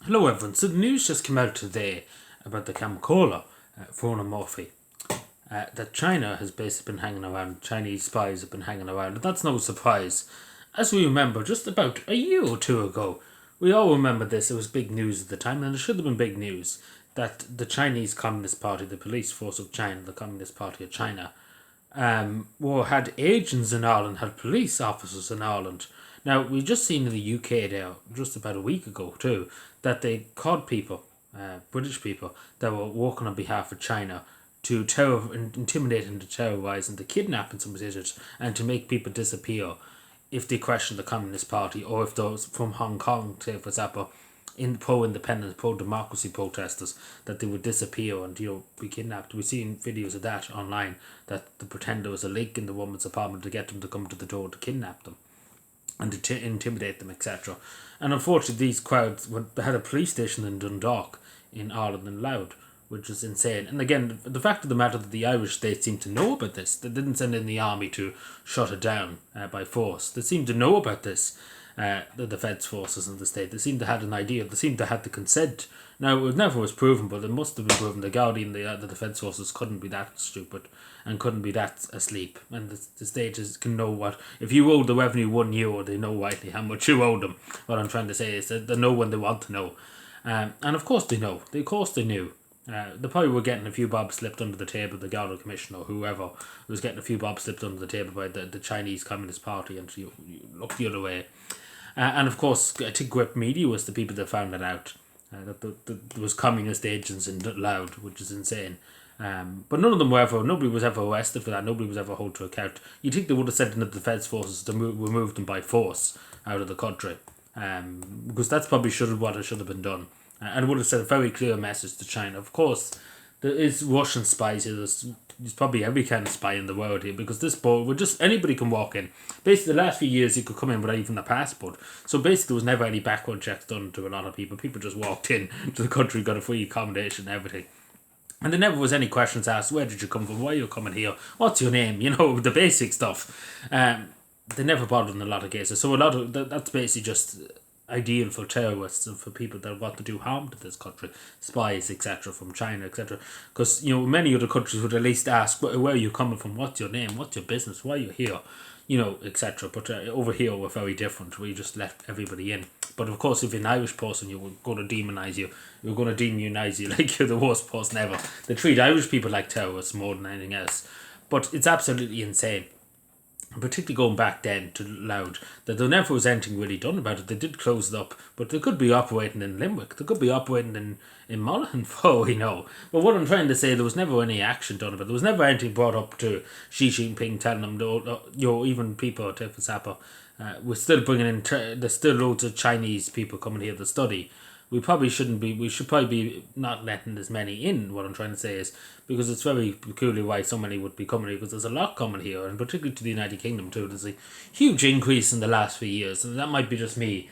Hello everyone. So the news just came out today about the Kamakola, Fiona Murphy, that China has basically been hanging around, Chinese spies have been hanging around, and that's no surprise. As we remember, just about a year or two ago, we all remember this, it was big news at the time, and it should have been big news, that the Chinese Communist Party, the police force of China, the Communist Party of China, had agents in Ireland, had police officers in Ireland. Now, we just seen in the UK there, just about a week ago too, that they caught people, British people, that were working on behalf of China to intimidate and to terrorise and to kidnap in some cases and to make people disappear if they question the Communist Party or if those from Hong Kong, say for example, in pro-independence, pro-democracy protesters, that they would disappear and be kidnapped. We've seen videos of that online, that they pretend there was a leak in the woman's apartment to get them to come to the door to kidnap them and to intimidate them, etc. And unfortunately, these crowds they had a police station in Dundalk, in Ireland, in Louth, which is insane. And again, the fact of the matter that the Irish state seemed to know about this, they didn't send in the army to shut it down by force. They seemed to know about this. The defence forces in the state, they seemed to have an idea, they seemed to have the consent. Now, it never was proven, but it must have been proven. The Guardian, the defence forces couldn't be that stupid and couldn't be that asleep. And the state can know what, if you owe the revenue €1, they know rightly how much you owe them. What I'm trying to say is that they know when they want to know. And of course they know. Of course they knew. They probably were getting a few bobs slipped under the table, the Garda Commission or whoever was getting a few bobs slipped under the table by the Chinese Communist Party, and you look the other way. And of course, I think Grip Media was the people that found it out, that there was communist agents in Louth, which is insane. But nobody was ever arrested for that, nobody was ever held to account. You'd think they would have sent in the defence forces to remove them by force out of the country, because that's probably what should have been done. And it would have sent a very clear message to China. Of course, there is Russian spies here. There's probably every kind of spy in the world here, because this boat, anybody can walk in. Basically, the last few years you could come in without even a passport. So basically, there was never any background checks done to a lot of people. People just walked in to the country, got a free accommodation and everything. And there never was any questions asked. Where did you come from? Why are you coming here? What's your name? The basic stuff. They never bothered in a lot of cases. So that's basically just ideal for terrorists and for people that want to do harm to this country, spies, etc., from China, etc. Because many other countries would at least ask, where are you coming from? What's your name? What's your business? Why are you here? Etc. But over here we're very different. We just let everybody in. But of course, if you're an Irish person, you're going to demonise you. You're going to demonise you like you're the worst person ever. They treat Irish people like terrorists more than anything else. But it's absolutely insane. Particularly going back then to Louth, that there never was anything really done about it. They did close it up, but they could be operating in Limerick. They could be operating in Monaghan, for all we know. But what I'm trying to say, there was never any action done about it. There was never anything brought up to Xi Jinping telling them, even people at Zappa, we're still bringing in, there's still loads of Chinese people coming here to study. We should probably be not letting as many in. What I'm trying to say is, because it's very peculiar why so many would be coming here, because there's a lot coming here, and particularly to the United Kingdom too. There's a huge increase in the last few years, and that might be just me.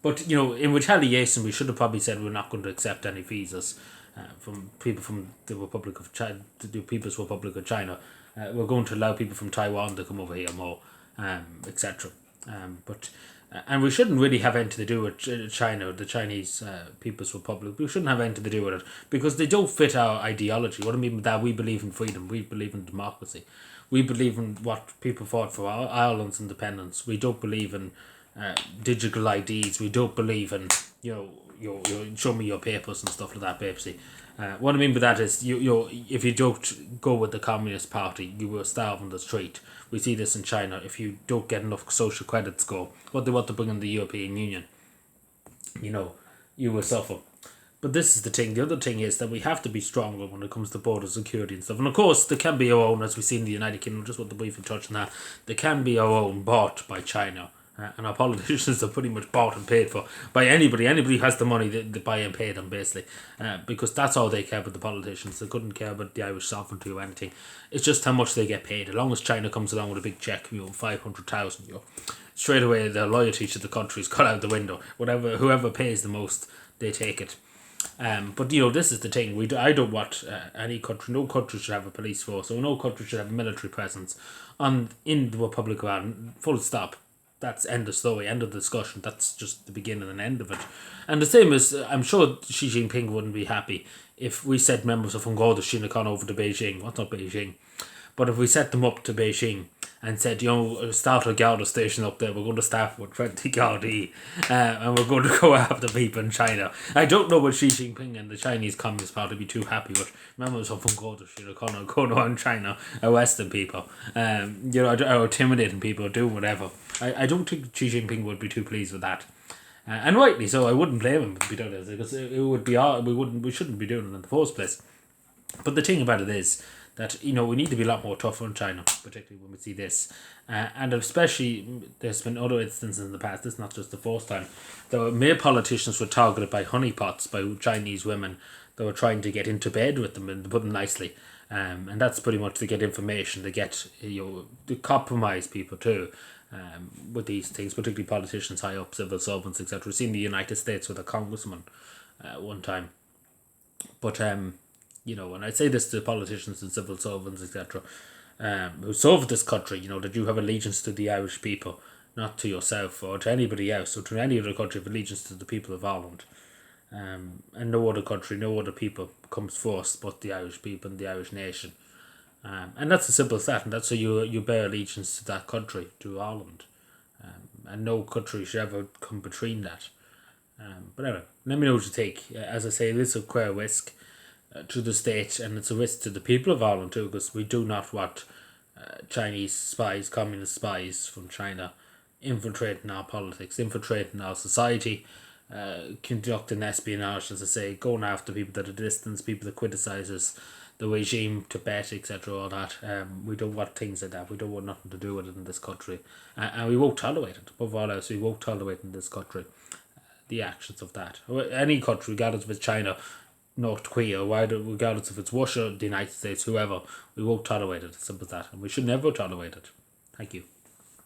But, in retaliation, we should have probably said we're not going to accept any visas from people from the Republic of China, the People's Republic of China. We're going to allow people from Taiwan to come over here more, etc. And we shouldn't really have anything to do with China, the Chinese People's Republic. We shouldn't have anything to do with it, because they don't fit our ideology. What I mean by that, we believe in freedom, we believe in democracy, we believe in what people fought for, Ireland's independence. We don't believe in digital IDs. We don't believe in show me your papers and stuff like that, basically. What I mean by that is, if you don't go with the Communist Party, you will starve on the street. We see this in China. If you don't get enough social credit score, what they want to bring in the European Union, you will suffer. But this is the thing. The other thing is that we have to be stronger when it comes to border security and stuff. And of course, there can be our own, as we see in the United Kingdom, just want to briefly touch on that, there can be our own bought by China. And our politicians are pretty much bought and paid for by anybody. Anybody who has the money, they buy and pay them, basically. Because that's all they care about, the politicians. They couldn't care about the Irish sovereignty or anything. It's just how much they get paid. As long as China comes along with a big check, 500,000, straight away their loyalty to the country is cut out the window. Whoever pays the most, they take it. But this is the thing. I don't want any country. No country should have a police force, or no country should have a military presence in the Republic of Ireland. Full stop. that's end of story, end of discussion. That's just the beginning and end of it. And the same as, I'm sure Xi Jinping wouldn't be happy if we said members of Garda Síochána over to Beijing. What's not Beijing? But if we set them up to Beijing and said, start a Garda station up there, we're going to start with 20 Gardaí, and we're going to go after people in China. I don't know what Xi Jinping and the Chinese Communist Party be too happy with members of Garda Síochána going around China, arresting people, or intimidating people, or doing whatever. I don't think Xi Jinping would be too pleased with that. And rightly so. I wouldn't blame him if he done it, because it would be we shouldn't be doing it in the first place. But the thing about it is that we need to be a lot more tougher on China, particularly when we see this, and especially there's been other instances in the past. This is not just the first time. Male politicians were targeted by honeypots by Chinese women that were trying to get into bed with them, and to put them nicely. And that's pretty much to get information, to get to compromise people too. With these things, particularly politicians high up, civil servants, etc. We've seen the United States with a congressman one time. But and I say this to politicians and civil servants, etc., who serve this country, that you have allegiance to the Irish people, not to yourself or to anybody else, or to any other country. Have allegiance to the people of Ireland. And no other country, no other people comes first but the Irish people and the Irish nation. And that's as simple as that, and that's how you bear allegiance to that country, to Ireland. And no country should ever come between that. But anyway, let me know what you think. As I say, this is a queer risk to the state, and it's a risk to the people of Ireland too, because we do not want Chinese spies, communist spies from China, infiltrating our politics, infiltrating our society, conducting espionage, as I say, going after people that are distant, people that criticise us, the regime, Tibet, etc., all that. We don't want things like that. We don't want nothing to do with it in this country. And we won't tolerate it. Above all else, we won't tolerate in this country the actions of that. Any country, regardless if it's China, North Korea, regardless if it's Russia, the United States, whoever, we won't tolerate it. Simple as that. And we should never tolerate it. Thank you.